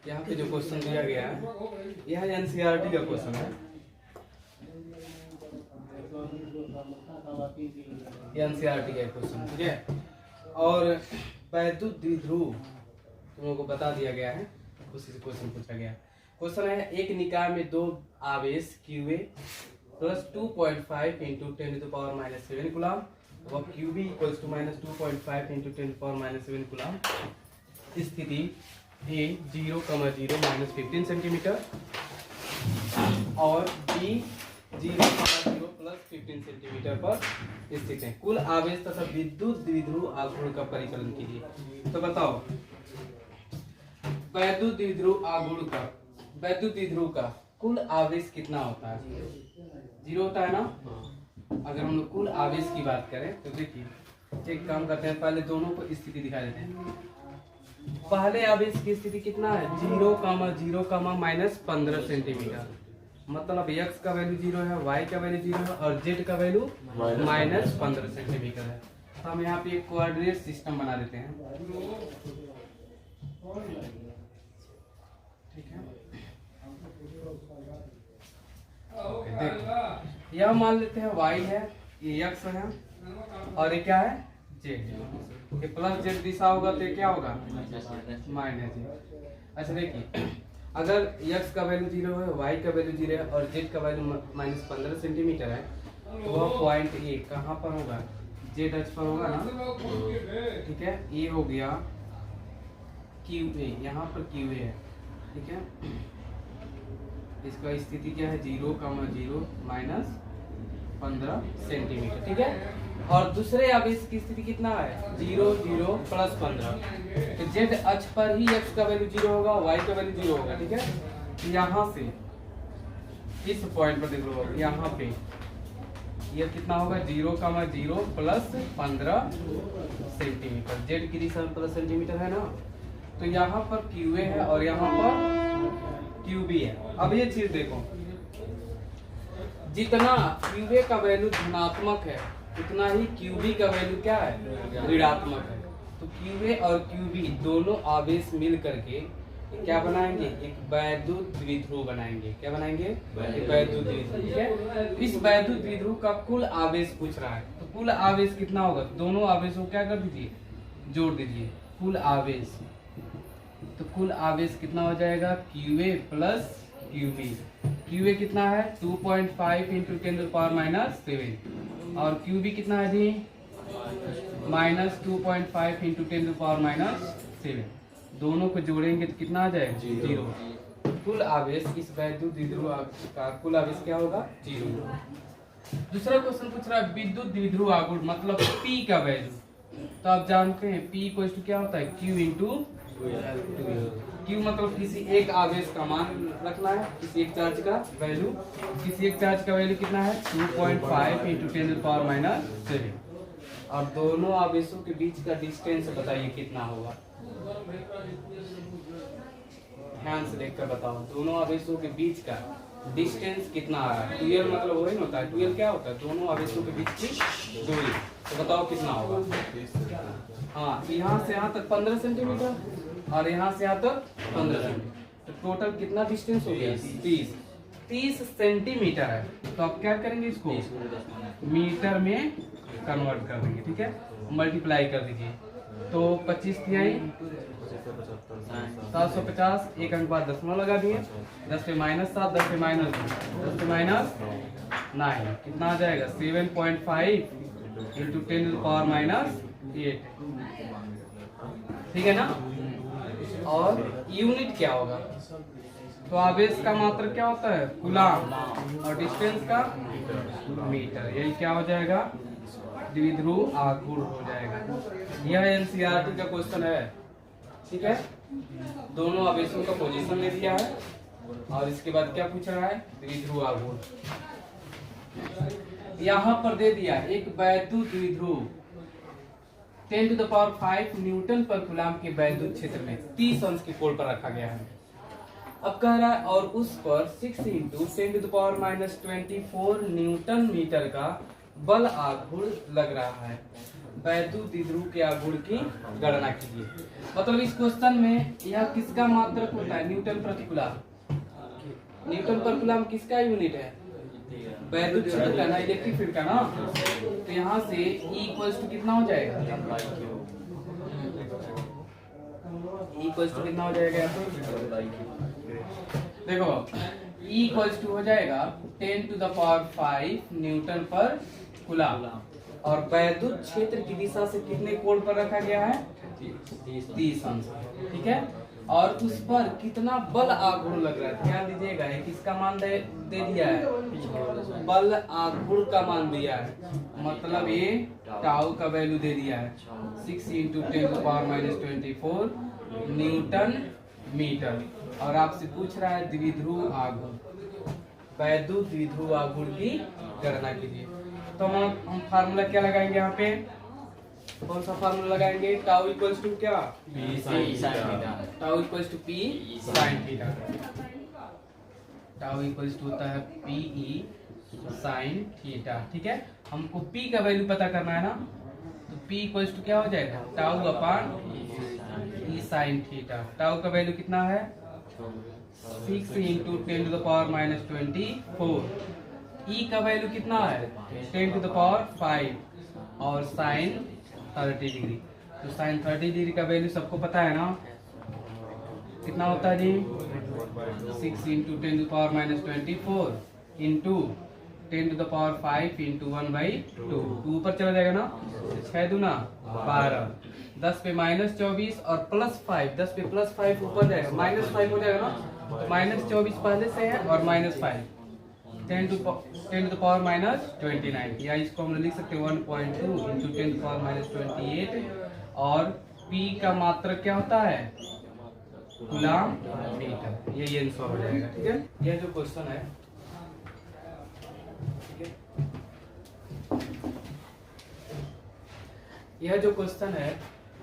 यहाँ पे जो क्वेश्चन दिया गया है यह एनसीईआरटी का क्वेश्चन है। एनसीईआरटी का क्वेश्चन, ठीक है। और वैद्युत द्विध्रुव तुम लोगों को बता दिया गया है, उसी से क्वेश्चन पूछा गया। क्वेश्चन है एक निकाय में दो आवेश QA प्लस 2.5 इंटू 10⁻⁷ कूलम व QB equals to -2.5 into 10⁻⁷ coulomb. स्थिति A 0,0 -15 सेंटीमीटर और B 0,0 प्लस 15 सेंटीमीटर पर स्थित है। कुल आवेश तथा विद्युत द्विध्रुव आघूर्ण का परिकलन कीजिए। तो बताओ वैद्युत द्विध्रुव का कुल आवेश कितना होता है? 0 होता है ना। अगर हम लोग कुल आवेश की बात करें तो देखिए एक काम करते हैं, पहले दोनों को स्थिति दिखा देते हैं। पहले आवेश की स्थिति कितना है? 0,0, -15 सेंटीमीटर। मतलब x का वैल्यू 0 है, y का वैल्यू 0 है और z का वैल्यू -15 सेंटीमीटर है। तो हम यहाँ पे एक कोऑर्डिनेट सिस्टम बना देते हैं, ठीक है। देखो यह मान लेते हैं y है, ये x है और ये क्या है? z। ये प्लस z दिशा होगा तो ये क्या होगा? -z। अच्छा देखिए अगर x का वैल्यू 0 है, y का वैल्यू 0 है और z का वैल्यू -15 सेंटीमीटर है तो वह पॉइंट A कहाँ पर होगा? z अक्ष पर होगा ना, ठीक है। ये हो गया QA, यहाँ पर QA है, ठीक है। इसका स्थिति क्या है? 0,0 -15 सेंटीमीटर, ठीक है। और दूसरे आवेश की स्थिति कितना है? 0, 0 प्लस 15। तो z अक्ष पर ही x का वैल्यू 0 होगा, y का वैल्यू 0 होगा, ठीक है। यहाँ से इस पॉइंट पर देख लो, यहाँ पे यह कितना होगा? 0,0 प्लस 15 सेंटीमीटर। z की दिशा में प्लस सेंटीमीटर है ना। तो यहाँ पर QA है और यहाँ पर QB है। अब ये चीज देखो, जितना QA का वैल्यू धनात्मक है उतना ही QB का वैल्यू क्या है? ऋणात्मक है। तो QA और QB दोनों आवेश मिल करके क्या बनाएंगे? एक वैद्युत द्विध्रुव बनाएंगे। क्या बनाएंगे? एक वैद्युत द्विध्रुव, ठीक है। इस वैद्युत द्विध्रुव का कुल आवेश पूछ रहा है, तो कुल आवेश कितना होगा? दोनों आवेश को क्या कर दीजिए? जोड़ दीजिए। कुल आवेश, तो कुल आवेश कितना हो जाएगा? QA plus QB। QA कितना है? 2.5 इंटू 10⁻⁷ और QB कितना है जी? -2.5 इंटू 10⁻⁷। दोनों को जोड़ेंगे तो कितना आ जाएगा? 0। कुल आवेश इस वैद्युत द्विध्रुव का कुल आवेश क्या होगा? 0। दूसरा क्वेश्चन पूछ रहा है विद्युत द्विध्रुव आघूर्ण मतलब P का वैल्यू। तो आप जानते हैं P इक्वल टू क्या होता है? Q इंटू Q मतलब किसी एक आवेश का मान रखना है, किसी एक चार्ज का वैल्यू। किसी एक चार्ज का वैल्यू कितना है? 2.5 इंटू 10⁻⁷। और दोनों आवेशों के बीच का डिस्टेंस बताइए कितना होगा? ध्यान से देखकर बताओ, दोनों आवेशों के बीच का डिस्टेंस कितना आ रहा है? ट्वेल मतलब वही होता है। ट्वेल क्या होता है? दोनों आवेशों के बीच की दूरी। तो बताओ कितना होगा? हाँ, यहाँ से यहाँ तक 15 सेंटीमीटर और यहाँ से यहाँ तक 15 सेंटीमीटर। तो टोटल कितना डिस्टेंस हो गया? 30 सेंटीमीटर है। तो आप क्या करेंगे? इसको मीटर में कन्वर्ट कर देंगे, ठीक है। मल्टीप्लाई कर दीजिए तो 25 तिहाई 750, एक अंक बाद दशमलव लगा दिए। 10 पे -7, 10 पे -2, 10 पे -9, कितना आ जाएगा? 7.5 इंटू 10⁻⁸, ठीक है ना। और यूनिट क्या होगा? तो आवेश का मात्रक क्या होता है? कूलम और डिस्टेंस का मीटर। यही क्या हो जाएगा? द्विध्रुव आघूर्ण हो जाएगा। यह एनसीईआरटी का क्वेश्चन है, ठीक है। दोनों आवेशों का पोजीशन दे दिया है और इसके बाद क्या पूछ रहा है? द्विध्रुव आघूर्ण। यहाँ पर दे दिया एक वैद्युत द्विध्रुव 10⁵ न्यूटन पर कूलम के वैद्युत क्षेत्र में 30 अंश के कोण पर रखा गया है। अब कह रहा है और उस पर 6 इंटू 10⁻⁻24 न्यूटन मीटर का बल आघूर्ण लग रहा है। वैद्युत द्विध्रुव के आघूर्ण की गणना कीजिए। मतलब इस क्वेश्चन में यह किसका मात्रक होता है? न्यूटन प्रति कूलम। न्यूटन पर कूलम किसका यूनिट है? वैद्युत क्षेत्र का ना, इलेक्ट्रिक फील्ड का ना। तो यहाँ से E इक्वल्स टू कितना हो जाएगा? E इक्वल्स टू कितना हो जाएगा? देखो E इक्वल्स टू हो जाएगा 10⁵ न्यूटन पर कूलम। और वैद्युत क्षेत्र की दिशा से कितने कोण पर रखा गया है? 30 अंश। ठीक है। और उस पर कितना बल आघूर्ण लग रहा है? ध्यान दीजिएगा, किसका मान दे दिया है? बल आघूर्ण का मान दिया है। मतलब ये टाउ का वैल्यू दे दिया है 6 × 10⁻24 न्यूटन मीटर। और आपसे पूछ रहा है द्विध्रुव आघूर्ण, वैद्युत द्विध्रुव आघूर्ण की गणना कीजिए। तो हम फार्मूला क्या लगाएंगे? यहाँ पे कौन सा फार्मूला लगाएंगे? टाउ इक्वल्स टू क्या? Tau equals to P sin theta. Tau equals to होता है PE sin थीटा। ठीक है। हमको P का वैल्यू पता करना है ना, तो P इक्वल्स टू क्या हो जाएगा? Tau upon E sin theta. Tau का वैल्यू कितना है? 6 × 10⁻24। E का वैल्यू कितना है? 10⁵ और साइन 30 डिग्री। तो साइन 30 डिग्री का वैल्यू सबको पता है ना, कितना होता है जी? 6 × 10⁻24 इंटू 10⁵ इंटू 1/2। ऊपर चला जाएगा ना, 6 दूना 12, 10 पे -24 और +5, 10 पे +5 ऊपर जाएगा, -5 हो जाएगा ना। तो -24 पहले से है और -5 10⁻29, या इसको हम लिख सकते हैं 1.2 × 10⁻28। और P का मात्रक क्या होता है? Coulomb metre. ये आंसर हो जाएगा। ठीक है। यह जो क्वेश्चन है, ठीक है, यह जो क्वेश्चन है,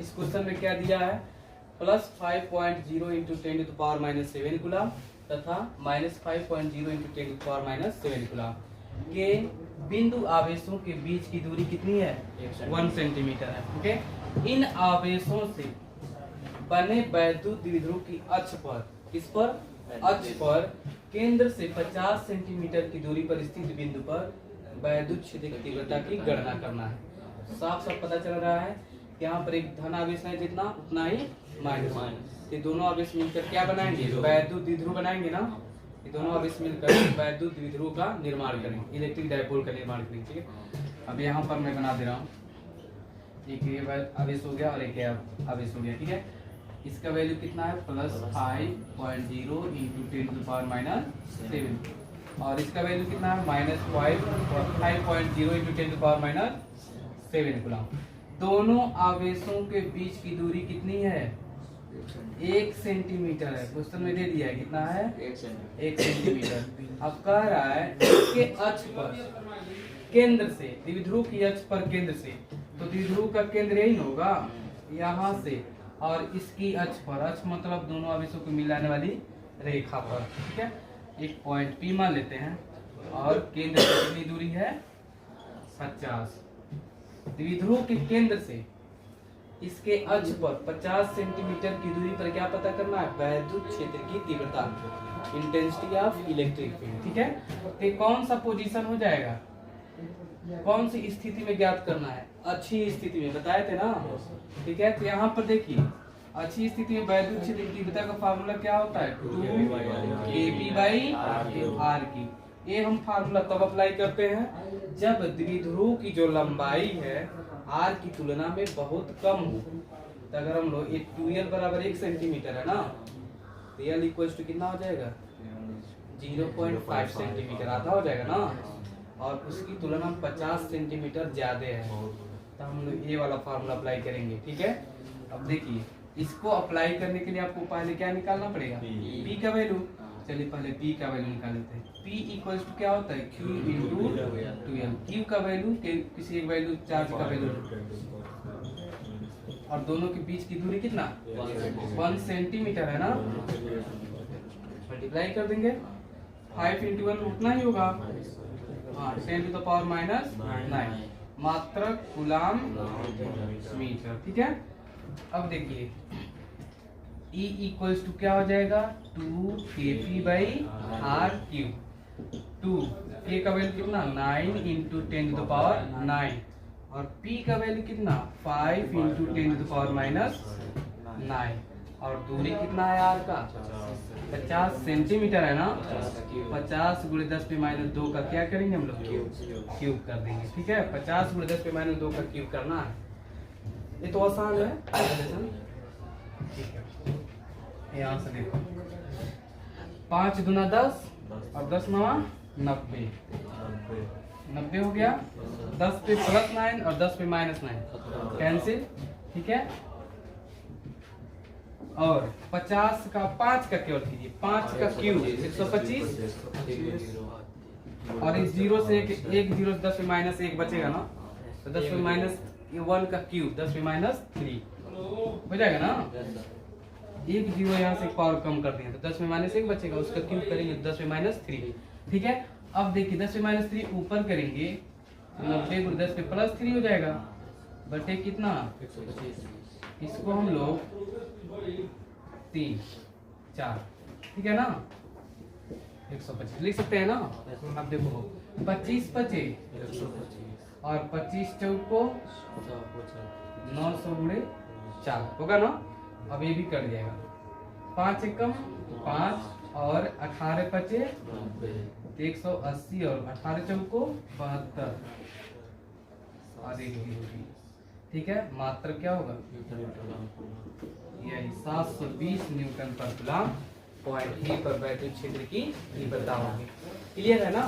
इस क्वेश्चन में क्या दिया है? +5.0 × 10⁻7 कूलम तथा -5.0 × 10⁻7 कूलम के बिंदु आवेशों के बीच की दूरी कितनी है? 1 सेंटीमीटर है। ठीक है। इन आवेशों से बने वैद्युत द्विध्रुव की अक्ष पर, किस पर? अक्ष पर केंद्र से 50 सेंटीमीटर की दूरी पर स्थित बिंदु पर वैद्युत क्षेत्र की तीव्रता की गणना करना है। साफ साफ पता चल रहा है, यहाँ पर एक धन आवेश है जितना, उतना ही माइनस। ये दोनों आवेश मिलकर क्या बनाएंगे? वैद्युत द्विध्रुव बनाएंगे ना। ये दोनों आवेश मिलकर वैद्युत द्विध्रुव का निर्माण करेंगे, इलेक्ट्रिक डायपोल का निर्माण करेंगे। ठीक है। अब यहाँ पर मैं बना दे रहा हूँ, एक ये आवेश हो गया और एक आवेश हो गया। ठीक है। इसका वैल्यू कितना है? +5.0 × 10⁻7 और इसका वैल्यू कितना है? -5.0 × 10⁻7 कूलम। दोनों आवेशों के बीच की दूरी कितनी है? 1 सेंटीमीटर है। क्वेश्चन में दे दिया है, कितना है? 1 सेंटीमीटर। अब कह रहा है इसके अक्ष पर केंद्र से, द्विध्रुव की अक्ष पर केंद्र से, तो द्विध्रुव का केंद्र यही होगा, यहाँ से, और इसकी अक्ष पर, अक्ष मतलब दोनों आवेशों को मिलाने वाली रेखा पर। ठीक है। एक पॉइंट P मान लेते हैं और केंद्र से कितनी दूरी है? 50। द्विध्रुव के केंद्र से इसके अक्ष पर 50 सेंटीमीटर की दूरी पर क्या पता करना है? वैद्युत क्षेत्र की तीव्रता, इंटेंसिटी ऑफ इलेक्ट्रिक फील्ड। ठीक है। तो कौन सा पोजीशन हो जाएगा? कौन सी स्थिति में ज्ञात करना है? अच्छी स्थिति में, बताए थे ना। ठीक है। तो यहाँ पर देखिए, अच्छी स्थिति में वैद्युत क्षेत्र की तीव्रता का फार्मूला क्या होता है? 2kP/r। ये हम फार्मूला तब अप्लाई करते हैं जब द्विध्रुव की जो लंबाई है r की तुलना में बहुत कम हो। तो अगर हम लोग 2l = 1 सेंटीमीटर है ना, तो l इक्वल्स टू कितना हो जाएगा? 0.5 सेंटीमीटर, आधा हो जाएगा ना। और उसकी तुलना में 50 सेंटीमीटर ज्यादा है, तो हम लोग ये वाला फार्मूला अप्लाई करेंगे। ठीक है। अब देखिए, इसको अप्लाई करने के लिए आपको पहले क्या निकालना पड़ेगा? P का वैल्यू। चलिए पहले P का वैल्यू निकाल लेते हैं। P इक्वल्स टू क्या होता है? Q × 2l। Q का वैल्यू, किसी एक वैल्यू, चार्ज का वैल्यू, और दोनों के बीच की दूरी कितना? 1 सेंटीमीटर है ना। मल्टीप्लाई कर देंगे, 5 × 1 उतना ही होगा, 10⁻⁹ मात्रक कूलाम मीटर, ठीक है। अब देखिए E इक्वल्स टू क्या हो जाएगा 2 kp/r³। 2 K का वैल्यू कितना 9 इंटू 10⁻⁹ और P का वैल्यू कितना 5 इंटू 10⁻⁹ और दूरी कितना है R का 50 सेंटीमीटर है ना। 50 × 10⁻² का क्या करेंगे हम लोग क्यूब कर देंगे, ठीक है। 50 × 10⁻² का क्यूब करना है, ये तो आसान है, ठीक है। यहाँ से देखो 5 × 10 और 10 9 90 90 हो गया। 10 पे +9 और 10 पे -9 कैंसिल, ठीक है। और 50 का 5 का केवल कीजिए, 5 का क्यूब 125 और इस 0 से एक 0 से 10 में -1 बचेगा ना, तो 10 में -1 का क्यूब 10 में -3 हो जाएगा ना। एक 0 यहाँ से पावर कम कर दिया तो 10 में -1 बचेगा, उसका क्यूब करेंगे 10 में -3, ठीक है। अब देखिए 10 में -3 ऊपर करेंगे 90 × 10 पे +3 हो जाएगा बटे कितना 125। इसको हम लोग 3 4 ठीक है ना 125 लिख सकते हैं ना। अब देखो 25 बचे और 25 चौको 900 × 4 होगा ना। अब ये भी कट जाएगा 5 एकम 5 और 18 बचे 180 और 18 चौको 72 और 1 0, ठीक है। मात्र क्या होगा यही 720 न्यूटन पर कूलम पॉइंट E पर वैद्युत क्षेत्र की तीव्रता होगी। क्लियर है ना।